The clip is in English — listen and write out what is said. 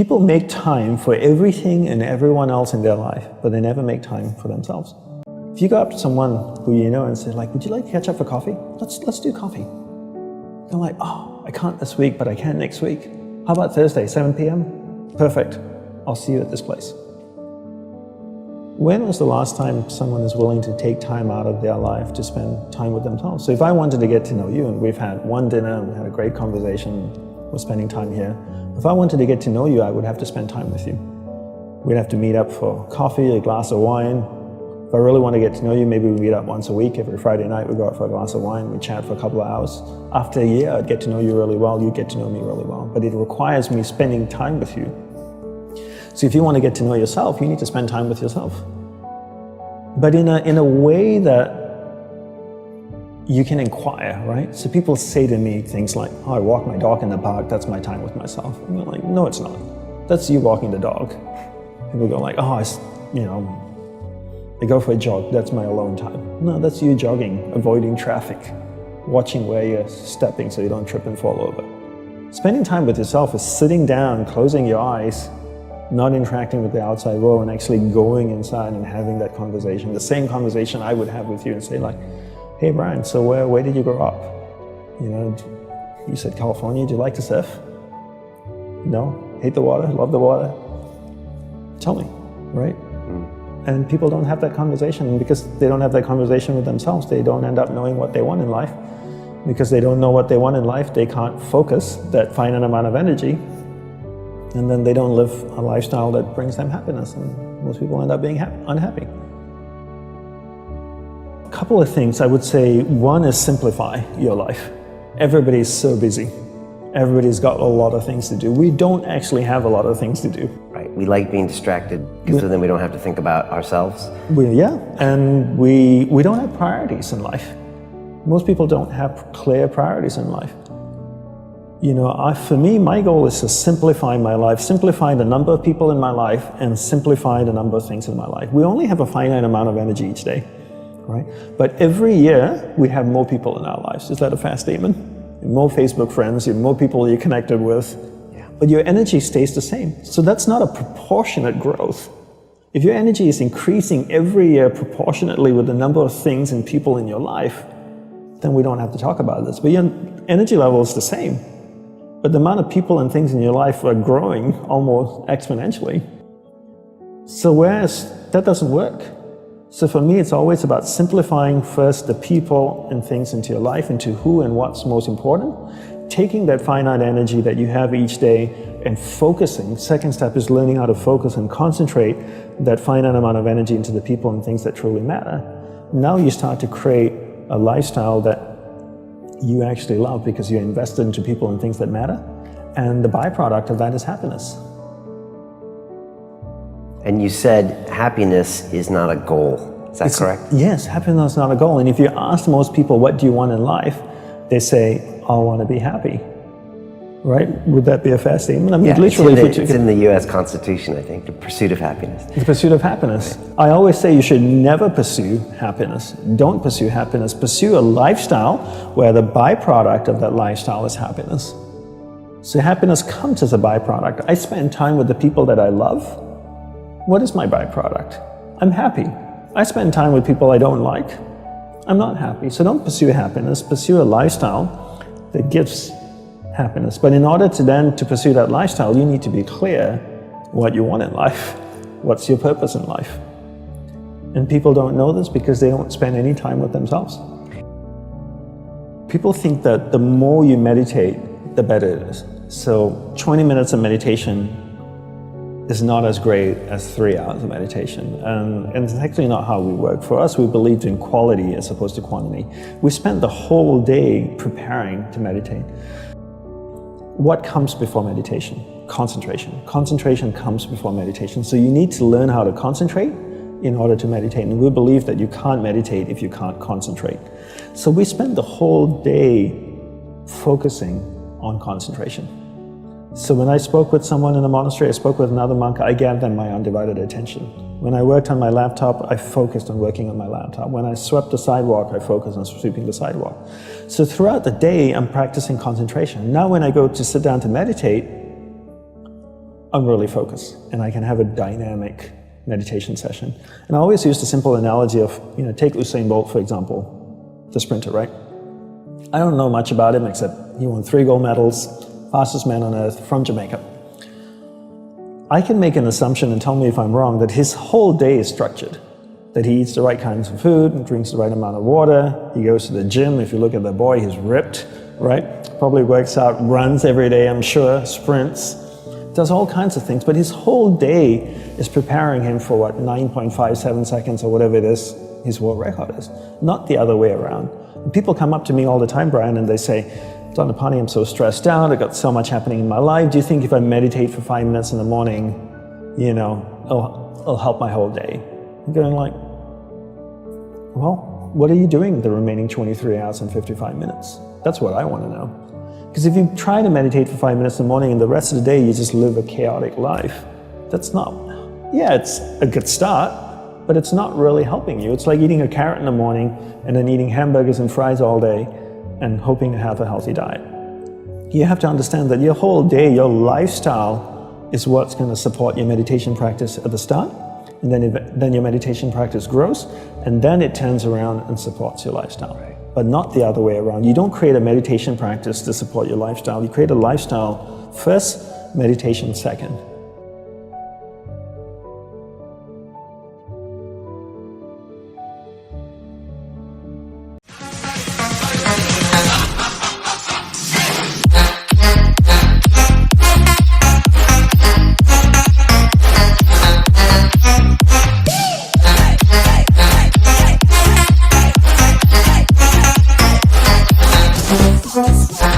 People make time for everything and everyone else in their life, but they never make time for themselves. If you go up to someone who you know and say, like, would you like to catch up for coffee? Let's do coffee. They're like, oh, I can't this week, but I can next week. How about Thursday, 7 p.m.? Perfect. I'll see you at this place. When was the last time someone is willing to take time out of their life to spend time with themselves? So if I wanted to get to know you, and we've had one dinner and we had a great conversation, we're spending time here. If I wanted to get to know you, I would have to spend time with you. We'd have to meet up for coffee, a glass of wine. If I really want to get to know you, maybe we meet up once a week. Every Friday night we go out for a glass of wine, we chat for a couple of hours. After a year, I'd get to know you really well, you'd get to know me really well. But it requires me spending time with you. So if you want to get to know yourself, you need to spend time with yourself. But in a way that you can inquire, right? So people say to me things like, oh, I walk my dog in the park, that's my time with myself. And I'm like, no, it's not. That's you walking the dog. People go like, oh, I go for a jog, that's my alone time. No, that's you jogging, avoiding traffic, watching where you're stepping so you don't trip and fall over. Spending time with yourself is sitting down, closing your eyes, not interacting with the outside world, and actually going inside and having that conversation. The same conversation I would have with you and say like, hey Brian, so where did you grow up? You know, you said California, do you like to surf? No? Hate the water? Love the water? Tell me, right? And people don't have that conversation, and because they don't have that conversation with themselves, they don't end up knowing what they want in life. Because they don't know what they want in life, they can't focus that finite amount of energy, and then they don't live a lifestyle that brings them happiness, and most people end up being unhappy. A couple of things I would say. One is simplify your life. Everybody's so busy. Everybody's got a lot of things to do. We don't actually have a lot of things to do. Right, we like being distracted because then we don't have to think about ourselves. And we don't have priorities in life. Most people don't have clear priorities in life. You know, for me, my goal is to simplify my life, simplify the number of people in my life, and simplify the number of things in my life. We only have a finite amount of energy each day, right? But every year, we have more people in our lives. Is that a fair statement? More Facebook friends, more people you're connected with, but your energy stays the same. So that's not a proportionate growth. If your energy is increasing every year proportionately with the number of things and people in your life, then we don't have to talk about this. But your energy level is the same. But the amount of people and things in your life are growing almost exponentially. So whereas that doesn't work. So for me, it's always about simplifying first the people and things into your life, into who and what's most important, taking that finite energy that you have each day and focusing. Second step is learning how to focus and concentrate that finite amount of energy into the people and things that truly matter. Now you start to create a lifestyle that you actually love because you're invested into people and things that matter. And the byproduct of that is happiness. And you said happiness is not a goal. Is that correct? Yes, happiness is not a goal. And if you ask most people, what do you want in life? They say, I want to be happy. Right? Would that be a fair statement? I mean, literally, it's in the U.S. Constitution, I think, the pursuit of happiness. The pursuit of happiness. Right. I always say you should never pursue happiness. Don't pursue happiness. Pursue a lifestyle where the byproduct of that lifestyle is happiness. So happiness comes as a byproduct. I spend time with the people that I love. What is my byproduct? I'm happy. I spend time with people I don't like. I'm not happy. So don't pursue happiness. Pursue a lifestyle that gives happiness. But in order to pursue that lifestyle, you need to be clear what you want in life. What's your purpose in life? And people don't know this because they don't spend any time with themselves. People think that the more you meditate, the better it is. So 20 minutes of meditation is not as great as 3 hours of meditation. And it's actually not how we work. For us, we believed in quality as opposed to quantity. We spent the whole day preparing to meditate. What comes before meditation? Concentration. Concentration comes before meditation. So you need to learn how to concentrate in order to meditate. And we believe that you can't meditate if you can't concentrate. So we spend the whole day focusing on concentration. So when I spoke with someone in the monastery, I spoke with another monk, I gave them my undivided attention. When I worked on my laptop, I focused on working on my laptop. When I swept the sidewalk, I focused on sweeping the sidewalk. So throughout the day, I'm practicing concentration. Now when I go to sit down to meditate, I'm really focused and I can have a dynamic meditation session. And I always use the simple analogy of, take Usain Bolt, for example, the sprinter, right? I don't know much about him except he won 3 gold medals, fastest man on earth from Jamaica. I can make an assumption, and tell me if I'm wrong, that his whole day is structured. That he eats the right kinds of food and drinks the right amount of water. He goes to the gym. If you look at the boy, he's ripped, right? Probably works out, runs every day, I'm sure, sprints, does all kinds of things. But his whole day is preparing him for 9.57 seconds or whatever it is his world record is, not the other way around. And people come up to me all the time, Brian, and they say, Dandapani, I'm so stressed out. I've got so much happening in my life. Do you think if I meditate for 5 minutes in the morning, it'll help my whole day? I'm going like, well, what are you doing the remaining 23 hours and 55 minutes? That's what I want to know. Because if you try to meditate for 5 minutes in the morning and the rest of the day you just live a chaotic life, that's not, it's a good start, but it's not really helping you. It's like eating a carrot in the morning and then eating hamburgers and fries all day and hoping to have a healthy diet. You have to understand that your whole day, your lifestyle is what's going to support your meditation practice at the start. And then your meditation practice grows, and then it turns around and supports your lifestyle. But not the other way around. You don't create a meditation practice to support your lifestyle. You create a lifestyle first, meditation second. Yes.